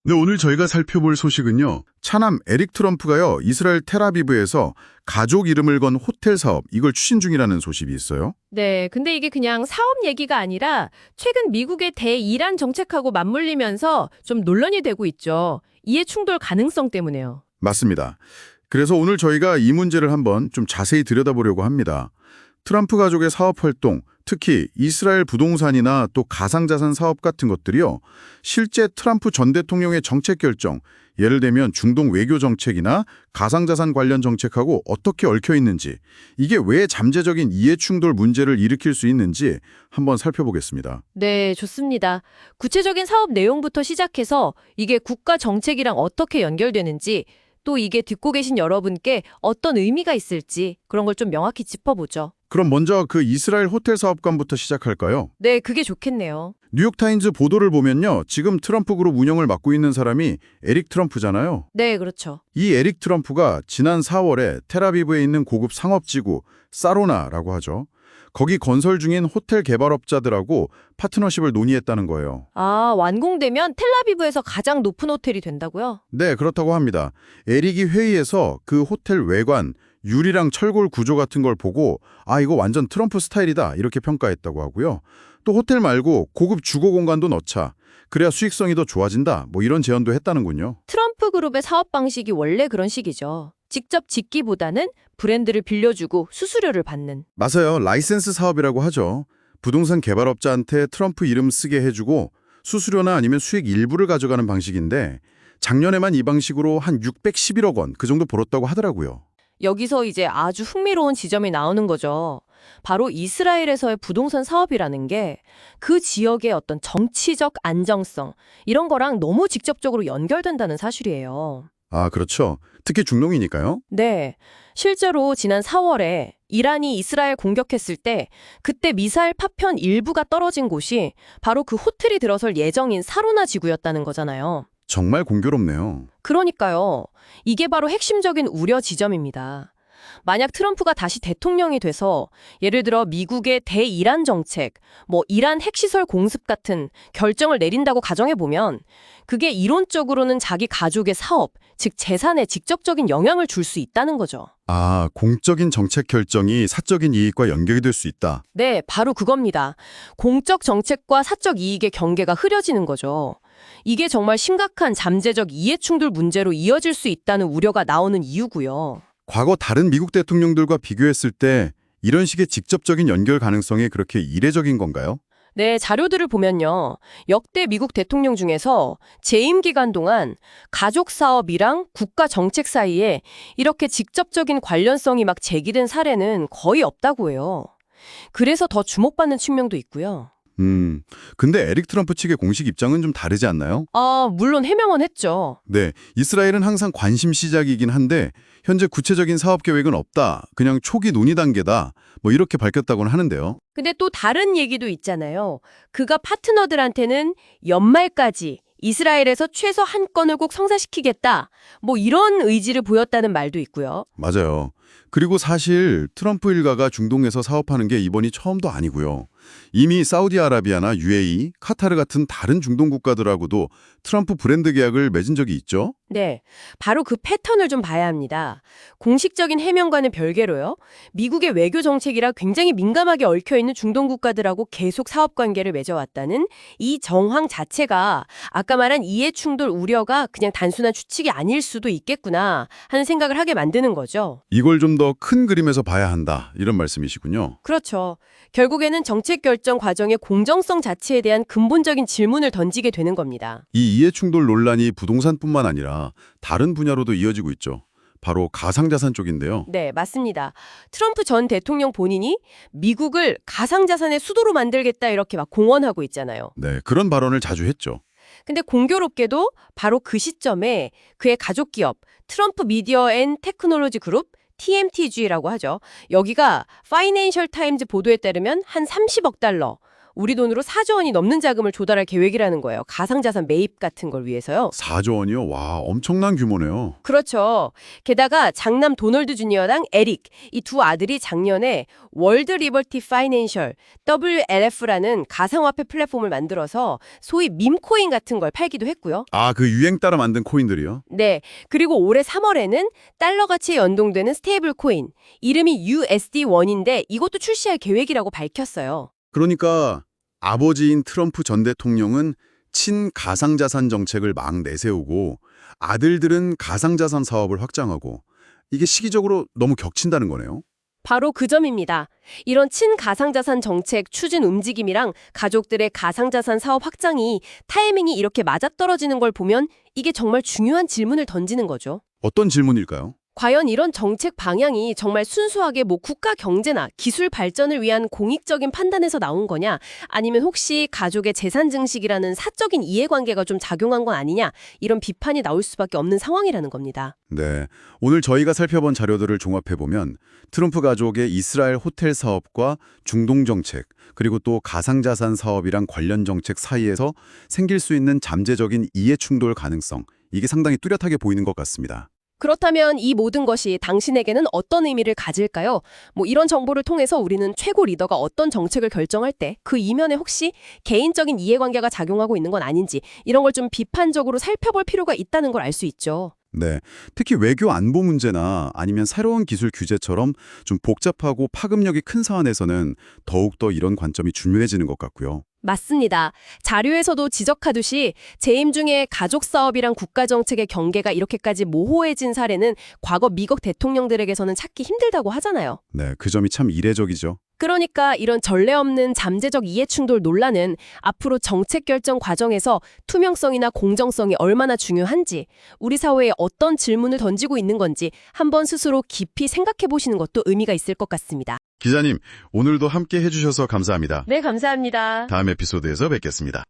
네, 오늘 저희가 살펴볼 소식은요. 차남 에릭 트럼프가요. 이스라엘 텔아비브에서 가족 이름을 건 호텔 사업, 이걸 추진 중이라는 소식이 있어요. 네, 근데 이게 그냥 사업 얘기가 아니라 최근 미국의 대이란 정책하고 맞물리면서 좀 논란이 되고 있죠. 이해 충돌 가능성 때문에요. 맞습니다. 그래서 오늘 저희가 이 문제를 한번 좀 자세히 들여다보려고 합니다. 트럼프 가족의 사업 활동, 특히 이스라엘 부동산이나 또 가상자산 사업 같은 것들이요. 실제 트럼프 전 대통령의 정책 결정, 예를 들면 중동 외교 정책이나 가상자산 관련 정책하고 어떻게 얽혀 있는지, 이게 왜 잠재적인 이해충돌 문제를 일으킬 수 있는지 한번 살펴보겠습니다. 네, 좋습니다. 구체적인 사업 내용부터 시작해서 이게 국가 정책이랑 어떻게 연결되는지, 또 이게 듣고 계신 여러분께 어떤 의미가 있을지 그런 걸 좀 명확히 짚어보죠. 그럼 먼저 그 이스라엘 호텔 사업관부터 시작할까요? 네, 그게 좋겠네요. 뉴욕타임즈 보도를 보면요. 지금 트럼프 그룹 운영을 맡고 있는 사람이 에릭 트럼프잖아요. 네, 그렇죠. 이 에릭 트럼프가 지난 4월에 텔아비브에 있는 고급 상업지구 사로나라고 하죠. 거기 건설 중인 호텔 개발업자들하고 파트너십을 논의했다는 거예요. 아, 완공되면 텔라비브에서 가장 높은 호텔이 된다고요? 네, 그렇다고 합니다. 에릭이 회의에서 그 호텔 외관, 유리랑 철골 구조 같은 걸 보고 아, 이거 완전 트럼프 스타일이다 이렇게 평가했다고 하고요. 또 호텔 말고 고급 주거 공간도 넣자. 그래야 수익성이 더 좋아진다. 뭐 이런 제안도 했다는군요. 트럼프 그룹의 사업 방식이 원래 그런 식이죠. 직접 짓기보다는 브랜드를 빌려주고 수수료를 받는. 맞아요. 라이센스 사업이라고 하죠. 부동산 개발업자한테 트럼프 이름 쓰게 해주고 수수료나 아니면 수익 일부를 가져가는 방식인데 작년에만 이 방식으로 한 611억 원 그 정도 벌었다고 하더라고요. 여기서 이제 아주 흥미로운 지점이 나오는 거죠. 바로 이스라엘에서의 부동산 사업이라는 게 그 지역의 어떤 정치적 안정성, 이런 거랑 너무 직접적으로 연결된다는 사실이에요. 아, 그렇죠. 특히 중동이니까요. 네. 실제로 지난 4월에 이란이 이스라엘 공격했을 때 그때 미사일 파편 일부가 떨어진 곳이 바로 그 호텔이 들어설 예정인 사로나 지구였다는 거잖아요. 정말 공교롭네요. 그러니까요. 이게 바로 핵심적인 우려 지점입니다. 만약 트럼프가 다시 대통령이 돼서 예를 들어 미국의 대이란 정책, 뭐 이란 핵시설 공습 같은 결정을 내린다고 가정해보면 그게 이론적으로는 자기 가족의 사업, 즉 재산에 직접적인 영향을 줄 수 있다는 거죠. 아, 공적인 정책 결정이 사적인 이익과 연결이 될 수 있다. 네, 바로 그겁니다. 공적 정책과 사적 이익의 경계가 흐려지는 거죠. 이게 정말 심각한 잠재적 이해충돌 문제로 이어질 수 있다는 우려가 나오는 이유고요. 과거 다른 미국 대통령들과 비교했을 때 이런 식의 직접적인 연결 가능성이 그렇게 이례적인 건가요? 네, 자료들을 보면요. 역대 미국 대통령 중에서 재임 기간 동안 가족 사업이랑 국가 정책 사이에 이렇게 직접적인 관련성이 막 제기된 사례는 거의 없다고 해요. 그래서 더 주목받는 측면도 있고요. 근데 에릭 트럼프 측의 공식 입장은 좀 다르지 않나요? 아, 물론 해명은 했죠. 네, 이스라엘은 항상 관심 시작이긴 한데 현재 구체적인 사업 계획은 없다. 그냥 초기 논의 단계다. 뭐 이렇게 밝혔다고는 하는데요. 근데 또 다른 얘기도 있잖아요. 그가 파트너들한테는 연말까지 이스라엘에서 최소 한 건을 꼭 성사시키겠다. 뭐 이런 의지를 보였다는 말도 있고요. 맞아요. 그리고 사실 트럼프 일가가 중동에서 사업하는 게 이번이 처음도 아니고요. 이미 사우디아라비아나 UAE, 카타르 같은 다른 중동 국가들하고도 트럼프 브랜드 계약을 맺은 적이 있죠. 네, 바로 그 패턴을 좀 봐야 합니다. 공식적인 해명과는 별개로요. 미국의 외교 정책이라 굉장히 민감하게 얽혀있는 중동 국가들하고 계속 사업 관계를 맺어왔다는 이 정황 자체가 아까 말한 이해충돌 우려가 그냥 단순한 추측이 아닐 수도 있겠구나 하는 생각을 하게 만드는 거죠. 이걸 좀 더 큰 그림에서 봐야 한다. 이런 말씀이시군요. 그렇죠. 결국에는 정책 결정 과정의 공정성 자체에 대한 근본적인 질문을 던지게 되는 겁니다. 이 이해충돌 논란이 부동산뿐만 아니라 다른 분야로도 이어지고 있죠. 바로 가상자산 쪽인데요. 네, 맞습니다. 트럼프 전 대통령 본인이 미국을 가상자산의 수도로 만들겠다 이렇게 막 공언하고 있잖아요. 네, 그런 발언을 자주 했죠. 근데 공교롭게도 바로 그 시점에 그의 가족 기업 트럼프 미디어 앤 테크놀로지 그룹 TMTG라고 하죠. 여기가 파이낸셜 타임즈 보도에 따르면 한 30억 달러, 우리 돈으로 4조 원이 넘는 자금을 조달할 계획이라는 거예요. 가상자산 매입 같은 걸 위해서요. 4조 원이요? 와, 엄청난 규모네요. 그렇죠. 게다가 장남 도널드 주니어랑 에릭, 이 두 아들이 작년에 월드 리버티 파이낸셜, WLF라는 가상화폐 플랫폼을 만들어서 소위 밈코인 같은 걸 팔기도 했고요. 아, 그 유행 따라 만든 코인들이요? 네, 그리고 올해 3월에는 달러 가치에 연동되는 스테이블 코인, 이름이 USD1인데 이것도 출시할 계획이라고 밝혔어요. 그러니까 아버지인 트럼프 전 대통령은 친가상자산 정책을 막 내세우고 아들들은 가상자산 사업을 확장하고 이게 시기적으로 너무 겹친다는 거네요. 바로 그 점입니다. 이런 친가상자산 정책 추진 움직임이랑 가족들의 가상자산 사업 확장이 타이밍이 이렇게 맞아떨어지는 걸 보면 이게 정말 중요한 질문을 던지는 거죠. 어떤 질문일까요? 과연 이런 정책 방향이 정말 순수하게 국가 경제나 기술 발전을 위한 공익적인 판단에서 나온 거냐, 아니면 혹시 가족의 재산 증식이라는 사적인 이해관계가 좀 작용한 건 아니냐, 이런 비판이 나올 수밖에 없는 상황이라는 겁니다. 네, 오늘 저희가 살펴본 자료들을 종합해보면 트럼프 가족의 이스라엘 호텔 사업과 중동 정책, 그리고 또 가상자산 사업이랑 관련 정책 사이에서 생길 수 있는 잠재적인 이해 충돌 가능성, 이게 상당히 뚜렷하게 보이는 것 같습니다. 그렇다면 이 모든 것이 당신에게는 어떤 의미를 가질까요? 이런 정보를 통해서 우리는 최고 리더가 어떤 정책을 결정할 때 그 이면에 혹시 개인적인 이해관계가 작용하고 있는 건 아닌지, 이런 걸 좀 비판적으로 살펴볼 필요가 있다는 걸 알 수 있죠. 네, 특히 외교 안보 문제나 아니면 새로운 기술 규제처럼 좀 복잡하고 파급력이 큰 사안에서는 더욱더 이런 관점이 중요해지는 것 같고요. 맞습니다. 자료에서도 지적하듯이 재임 중에 가족 사업이랑 국가 정책의 경계가 이렇게까지 모호해진 사례는 과거 미국 대통령들에게서는 찾기 힘들다고 하잖아요. 네, 그 점이 참 이례적이죠. 그러니까 이런 전례 없는 잠재적 이해충돌 논란은 앞으로 정책 결정 과정에서 투명성이나 공정성이 얼마나 중요한지, 우리 사회에 어떤 질문을 던지고 있는 건지 한번 스스로 깊이 생각해 보시는 것도 의미가 있을 것 같습니다. 기자님, 오늘도 함께 해주셔서 감사합니다. 네, 감사합니다. 다음 에피소드에서 뵙겠습니다.